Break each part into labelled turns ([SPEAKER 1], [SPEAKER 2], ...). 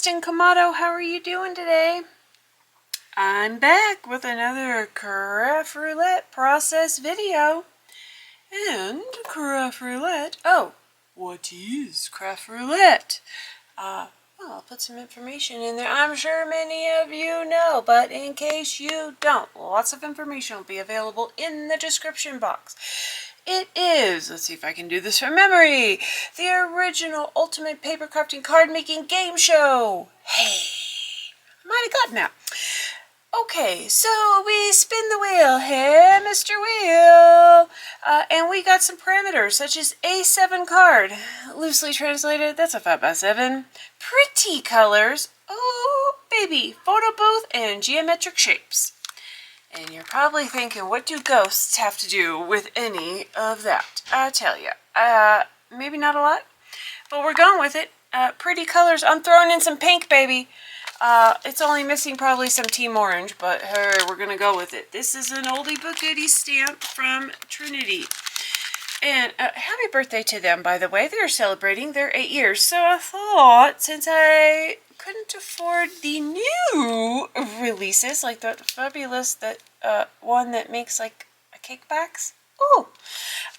[SPEAKER 1] Kristen Kamato. How are you doing today? I'm back with another Craft Roulette process video. And Craft Roulette. Oh, what is Craft Roulette? Well, I'll put some information in there. I'm sure many of you know, but in case you don't, lots of information will be available in the description box. It is, let's see if I can do this from memory, the original ultimate paper crafting card making game show. Hey, I might have gotten that. Okay, so we spin the wheel here, Mr. Wheel, and we got some parameters such as A7 card, loosely translated, that's a 5x7, pretty colors, oh baby, photo booth, and geometric shapes. And you're probably thinking, what do ghosts have to do with any of that? I tell you, maybe not a lot, but we're going with it. Pretty colors. I'm throwing in some pink, baby. It's only missing probably some Team Orange, but hey, we're going to go with it. This is an oldie but goodie stamp from Trinity. And happy birthday to them, by the way. They're celebrating their 8 years. So I thought, since I couldn't afford the new releases, like the fabulous one that makes like a cake box. Ooh,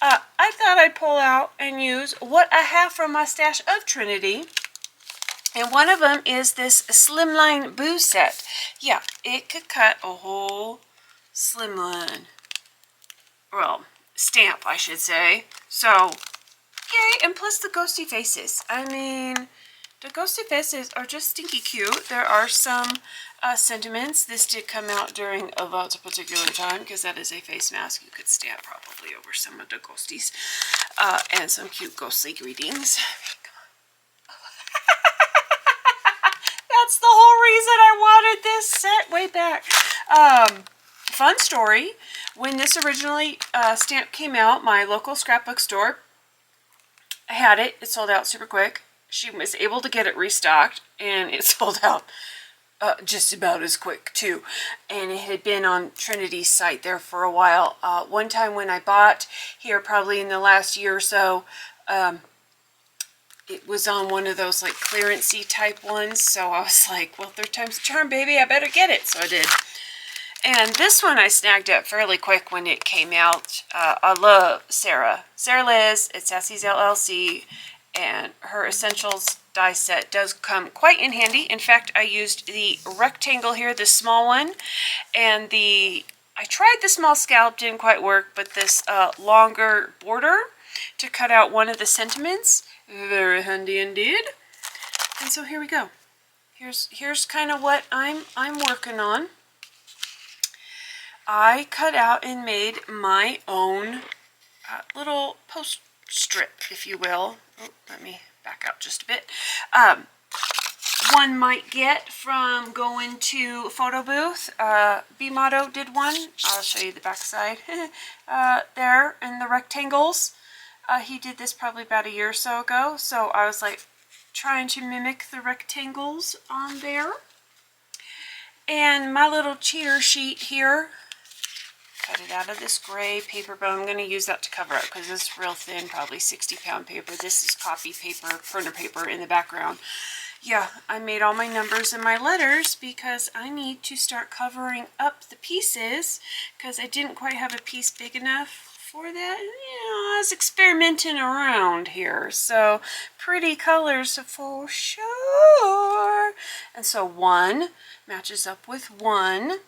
[SPEAKER 1] I thought I'd pull out and use what I have from my stash of Trinity. And one of them is this Slimline Boos set. Yeah, it could cut a whole Slimline. Well, stamp, I should say. So, yay, and plus the ghosty faces. I mean, the ghosty faces are just stinky cute. There are some sentiments. This did come out during a particular time because that is a face mask you could stamp probably over some of the ghosties. And some cute ghostly greetings. That's the whole reason I wanted this set way back. Fun story. When this originally stamp came out, my local scrapbook store had it. It sold out super quick. She was able to get it restocked, and it sold out just about as quick too. And it had been on Trinity's site there for a while. One time when I bought here, probably in the last year or so, it was on one of those like clearance-y type ones. So I was like, well, third time's a charm, baby. I better get it. So I did. And this one I snagged up fairly quick when it came out. I love Sarah. Sarah Liz at sassy'sllc, and her Essentials die set does come quite in handy. In fact, I used the rectangle here, the small one, and I tried the small scallop, didn't quite work, but this longer border to cut out one of the sentiments. Very handy indeed. And so here we go. Here's kind of what I'm working on. I cut out and made my own little post strip, if you will. Oh, let me back up just a bit. One might get from going to photo booth. B-Motto did one. I'll show you the back side. There in the rectangles. He did this probably about a year or so ago. So I was like trying to mimic the rectangles on there. And my little cheater sheet here. Cut it out of this gray paper, but I'm going to use that to cover up because it's real thin, probably 60-pound paper. This is copy paper, printer paper in the background. Yeah, I made all my numbers and my letters because I need to start covering up the pieces because I didn't quite have a piece big enough for that. You know, I was experimenting around here. So, pretty colors for sure. And so one matches up with one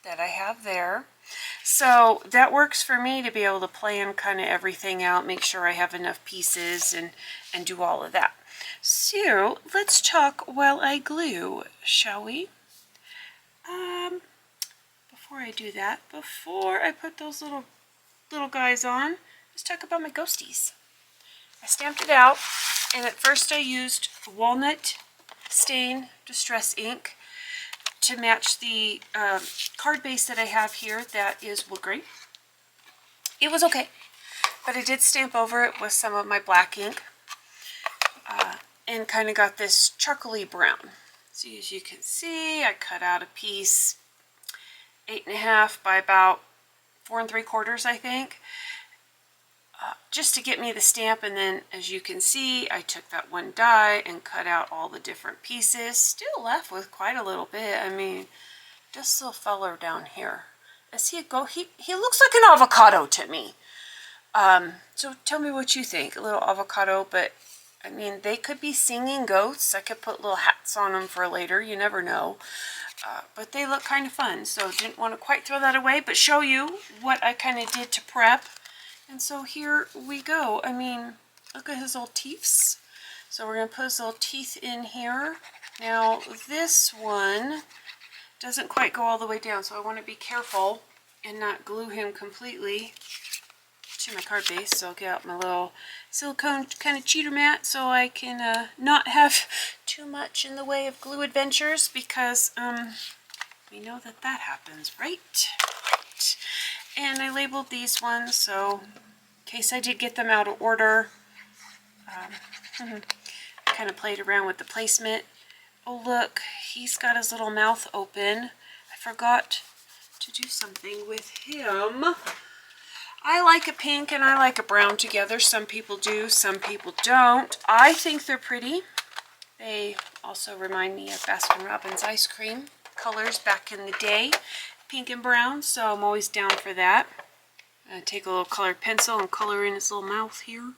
[SPEAKER 1] that I have there. So that works for me to be able to plan kind of everything out, make sure I have enough pieces and do all of that. So let's talk while I glue, shall we? Before I do that, before I put those little guys on, let's talk about my ghosties. I stamped it out, and at first I used walnut stain distress ink to match the card base that I have here that is wood grain. It was okay, but I did stamp over it with some of my black ink and kind of got this charcoaly brown. So as you can see, I cut out a piece 8.5 by about 4 3/4, I think. just to get me the stamp. And then as you can see, I took that one die and cut out all the different pieces. Still left with quite a little bit. I mean, this little feller down here. Is he a goat? He looks like an avocado to me. So tell me what you think. A little avocado, but I mean, they could be singing goats. I could put little hats on them for later. You never know. But they look kind of fun. So didn't want to quite throw that away, but show you what I kind of did to prep. And so here we go. I mean, look at his little teeths. So we're going to put his little teeth in here. Now this one doesn't quite go all the way down, so I want to be careful and not glue him completely to my card base. So I'll get out my little silicone kind of cheater mat so I can not have too much in the way of glue adventures, because we know that that happens, right? Right. And I labeled these ones, so in case I did get them out of order, I kind of played around with the placement. Oh look, he's got his little mouth open. I forgot to do something with him. I like a pink and I like a brown together. Some people do, some people don't. I think they're pretty. They also remind me of Baskin-Robbins ice cream colors back in the day, pink and brown, so I'm always down for that. Take a little colored pencil and color in his little mouth here.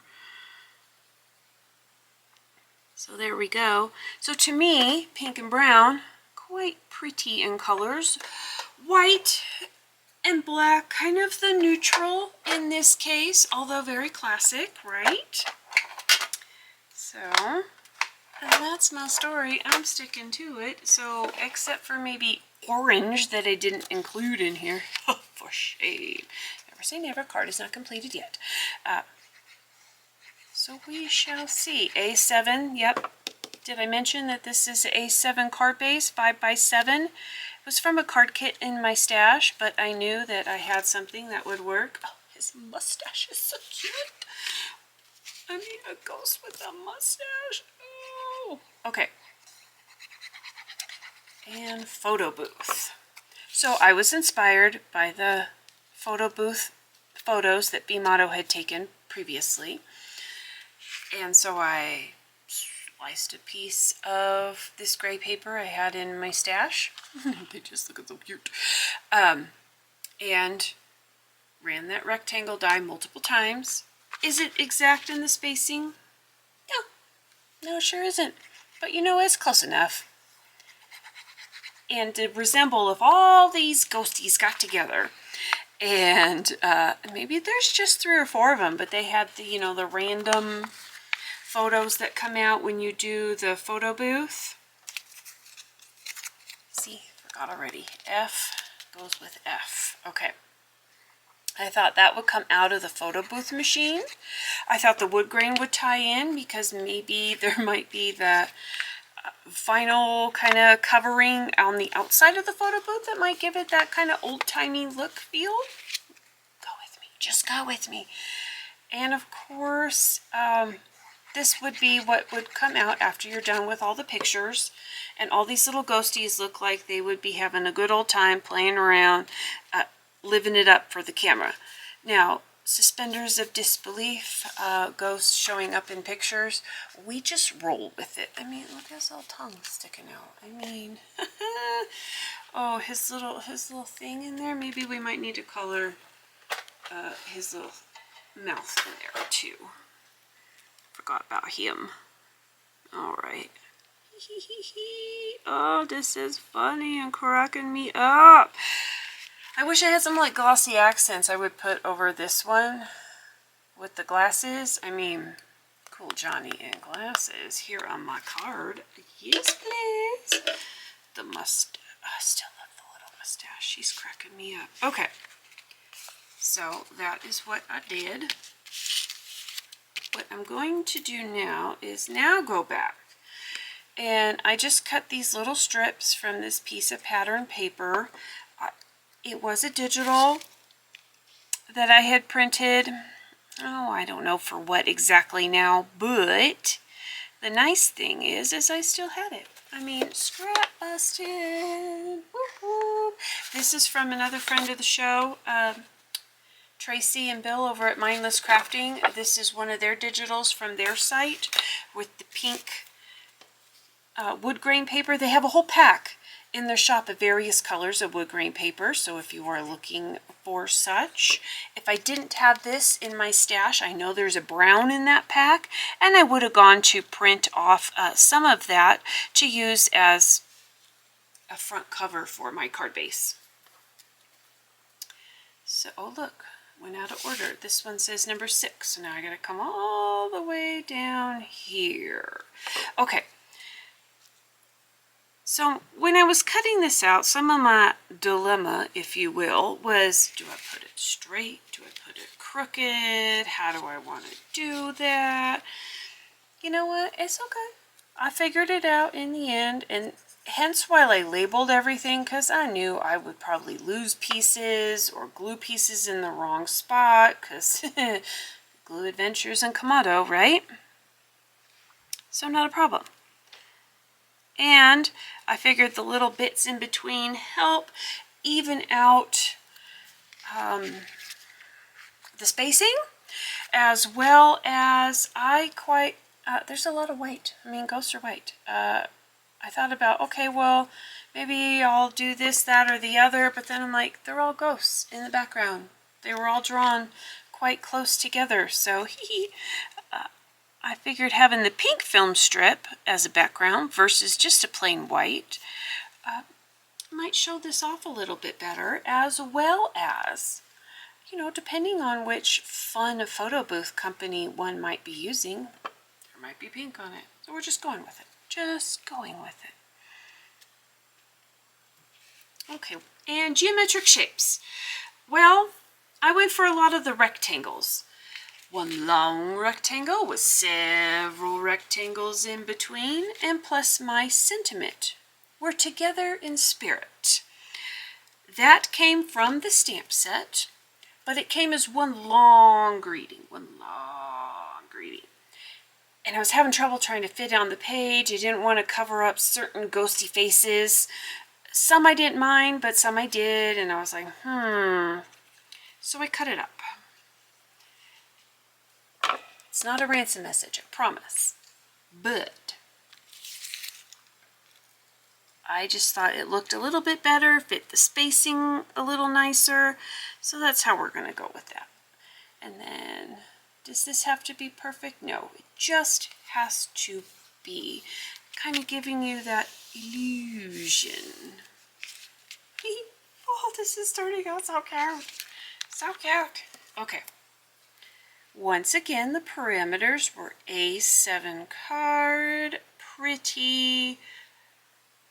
[SPEAKER 1] So there we go. So to me, pink and brown, quite pretty in colors. White and black, kind of the neutral in this case, although very classic, right? So, and that's my story. I'm sticking to it. So, except for maybe orange that I didn't include in here. For shame. Never say never. Card is not completed yet. So we shall see. A7, yep. Did I mention that this is A7 card base, 5x7? It was from a card kit in my stash, but I knew that I had something that would work. Oh, his mustache is so cute. I mean, a ghost with a mustache. Oh. Okay. And photo booth. So I was inspired by the photo booth photos that B Motto had taken previously. And so I sliced a piece of this gray paper I had in my stash. They just look so cute. And ran that rectangle die multiple times. Is it exact in the spacing? No, it sure isn't. But you know, it's close enough. And to resemble if all these ghosties got together. And maybe there's just 3 or 4 of them, but they had the, you know, the random photos that come out when you do the photo booth. See, forgot already. F goes with F. Okay. I thought that would come out of the photo booth machine. I thought the wood grain would tie in because maybe there might be the vinyl kind of covering on the outside of the photo booth that might give it that kind of old-timey look feel. Go with me. Just go with me. And of course, this would be what would come out after you're done with all the pictures. And all these little ghosties look like they would be having a good old time playing around, living it up for the camera. Now, suspenders of disbelief, ghosts showing up in pictures, we just roll with it. I mean, look at his little tongue sticking out. I mean, oh, his little thing in there. Maybe we might need to color his little mouth in there too. Forgot about him. All right. Oh, this is funny and cracking me up. I wish I had some like glossy accents I would put over this one with the glasses. I mean, cool Johnny in glasses here on my card. Yes, please. The mustache. I still love the little mustache. She's cracking me up. Okay. So that is what I did. What I'm going to do now is now go back. And I just cut these little strips from this piece of pattern paper. It was a digital that I had printed. Oh, I don't know for what exactly now, but the nice thing is I still had it. I mean, scrap busted. Woo-hoo. This is from another friend of the show, Tracy and Bill over at Mindless Crafting. This is one of their digitals from their site with the pink wood grain paper. They have a whole pack in their shop of various colors of wood grain paper, so if you are looking for such. If I didn't have this in my stash, I know there's a brown in that pack, and I would have gone to print off some of that to use as a front cover for my card base. So, oh look, went out of order. This one says number 6, so now I gotta come all the way down here. Okay. So when I was cutting this out, some of my dilemma, if you will, was, do I put it straight? Do I put it crooked? How do I want to do that? You know what? It's okay. I figured it out in the end, and hence why I labeled everything, because I knew I would probably lose pieces or glue pieces in the wrong spot, because glue adventures in Kamado, right? So not a problem. And I figured the little bits in between help even out the spacing, as well as there's a lot of white. I mean, ghosts are white. I thought about, okay, well, maybe I'll do this, that, or the other, but then I'm like, they're all ghosts in the background. They were all drawn quite close together, so I figured having the pink film strip as a background versus just a plain white might show this off a little bit better, as well as, you know, depending on which fun photo booth company one might be using, there might be pink on it. So we're just going with it. Just going with it. Okay, and geometric shapes. Well, I went for a lot of the rectangles. One long rectangle with several rectangles in between, and plus my sentiment. We're together in spirit. That came from the stamp set, but it came as one long greeting. And I was having trouble trying to fit on the page. I didn't want to cover up certain ghosty faces. Some I didn't mind, but some I did, and I was like, So I cut it up. It's not a ransom message, I promise. But I just thought it looked a little bit better, fit the spacing a little nicer. So that's how we're going to go with that. And then, does this have to be perfect? No, it just has to be kind of giving you that illusion. Oh, this is starting out so cute. So cute. Okay. Once again, the parameters were A7 card, pretty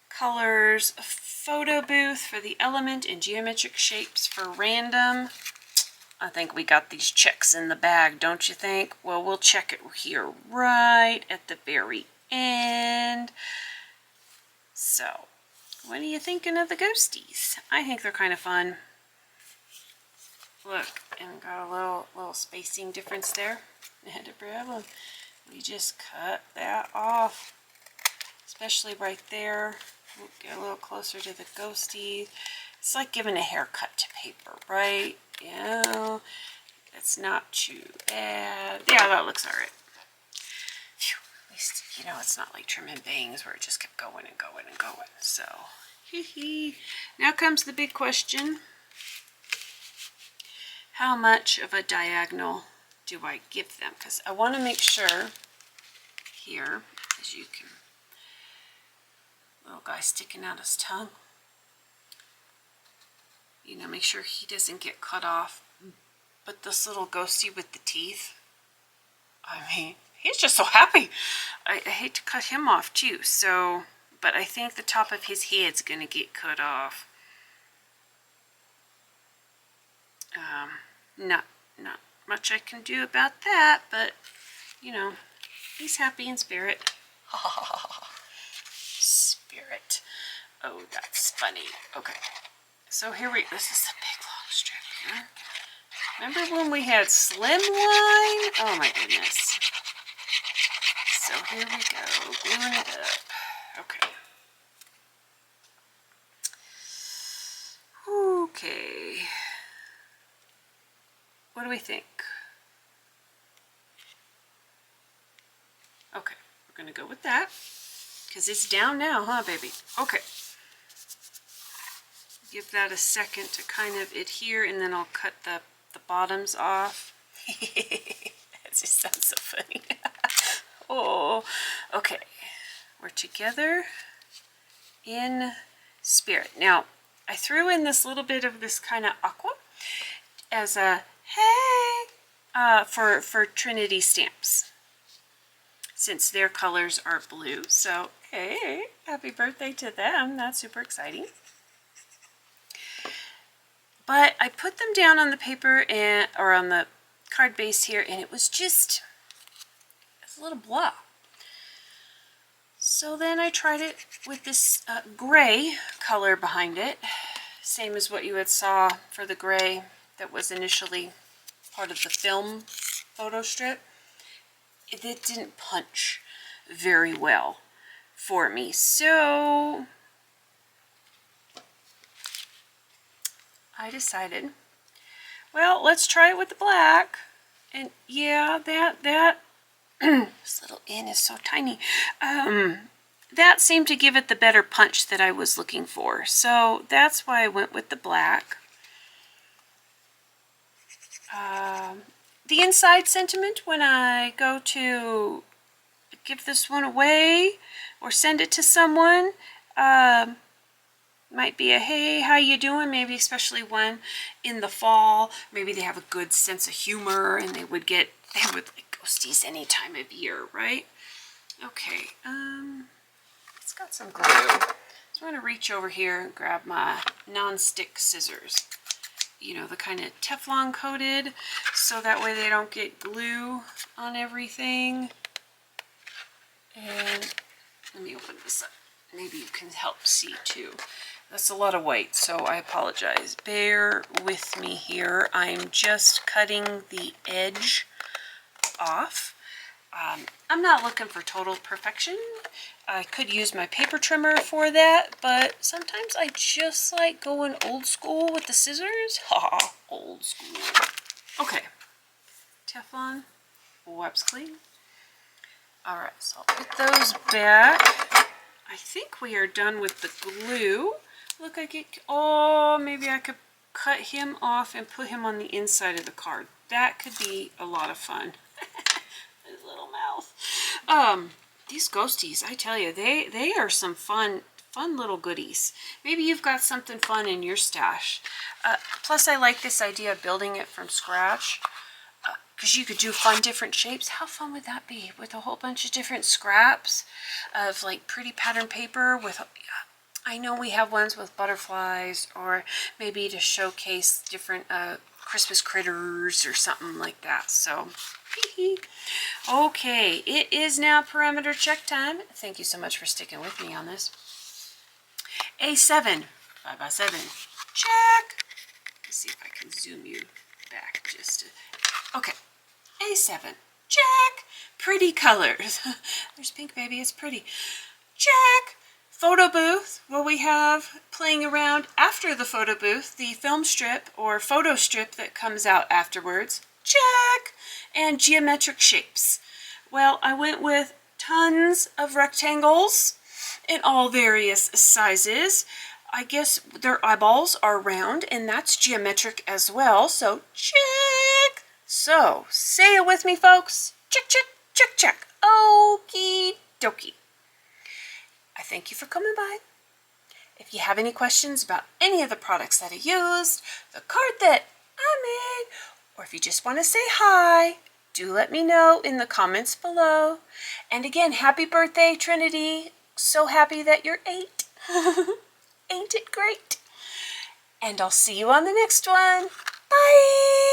[SPEAKER 1] colors, photo booth for the element, and geometric shapes for random. I think we got these checks in the bag, don't you think? Well, we'll check it here right at the very end. So, what are you thinking of the ghosties? I think they're kind of fun. Look, and got a little spacing difference there. Not a problem. We just cut that off, especially right there. We'll get a little closer to the ghosty. It's like giving a haircut to paper, right? Yeah, it's not too bad. Yeah, that looks all right. Phew, at least, you know, it's not like trimming bangs where it just kept going and going and going. So, now comes the big question. How much of a diagonal do I give them? Because I want to make sure here, as you can, little guy sticking out his tongue, you know, make sure he doesn't get cut off. But this little ghosty with the teeth, I mean, he's just so happy. I hate to cut him off too, so, but I think the top of his head's going to get cut off. Not much I can do about that, but, you know, he's happy in spirit. Spirit. Oh, that's funny. Okay. So here this is a big long strip here. Remember when we had Slimline? Oh my goodness. So here we go, gluing it up. Okay. Okay. What do we think? Okay, we're going to go with that because it's down now, huh, baby? Okay. Give that a second to kind of adhere, and then I'll cut the bottoms off. That just sounds so funny. Oh, okay. We're together in spirit. Now, I threw in this little bit of this kind of aqua as a hey for Trinity stamps, since their colors are blue. So, hey, happy birthday to them. That's super exciting. But I put them down on the paper or on the card base here, and it was just a little blah. So then I tried it with this gray color behind it, same as what you had saw for the gray that was initially part of the film photo strip. It didn't punch very well for me, so I decided, well, let's try it with the black. And yeah, that this little N is so tiny. That seemed to give it the better punch that I was looking for. So that's why I went with the black. The inside sentiment when I go to give this one away or send it to someone, might be a hey, how you doing? Maybe especially one in the fall. Maybe they have a good sense of humor and they would like ghosties any time of year, right? Okay, it's got some glue. So I'm going to reach over here and grab my non-stick scissors. You know, the kind of Teflon coated, so that way they don't get glue on everything. And let me open this up. Maybe you can help see too. That's a lot of white, so I apologize. Bear with me here. I'm just cutting the edge off. I'm not looking for total perfection. I could use my paper trimmer for that, but sometimes I just like going old school with the scissors. Ha, old school. Okay, Teflon wipes clean. All right, so I'll put those back. I think we are done with the glue. Look, maybe I could cut him off and put him on the inside of the card. That could be a lot of fun. His little mouth. These ghosties, I tell you, they are some fun little goodies. Maybe you've got something fun in your stash. Plus, I like this idea of building it from scratch, because you could do fun different shapes. How fun would that be with a whole bunch of different scraps of like pretty pattern paper with, I know we have ones with butterflies, or maybe to showcase different Christmas critters or something like that. So, okay, it is now parameter check time. Thank you so much for sticking with me on this. A7, 5x7, check. Let's see if I can zoom you back just to, okay. A7, check. Pretty colors. There's pink, baby, it's pretty. Check. Photo booth, what we have playing around after the photo booth, the film strip or photo strip that comes out afterwards. Check. And geometric shapes. Well, I went with tons of rectangles in all various sizes. I guess their eyeballs are round, and that's geometric as well, so check. So, say it with me, folks. Check, check, check, check. Okie dokie. I thank you for coming by. If you have any questions about any of the products that I used, the card that I made, or if you just want to say hi, do let me know in the comments below. And again, happy birthday, Trinity. So happy that you're 8. Ain't it great? And I'll see you on the next one. Bye!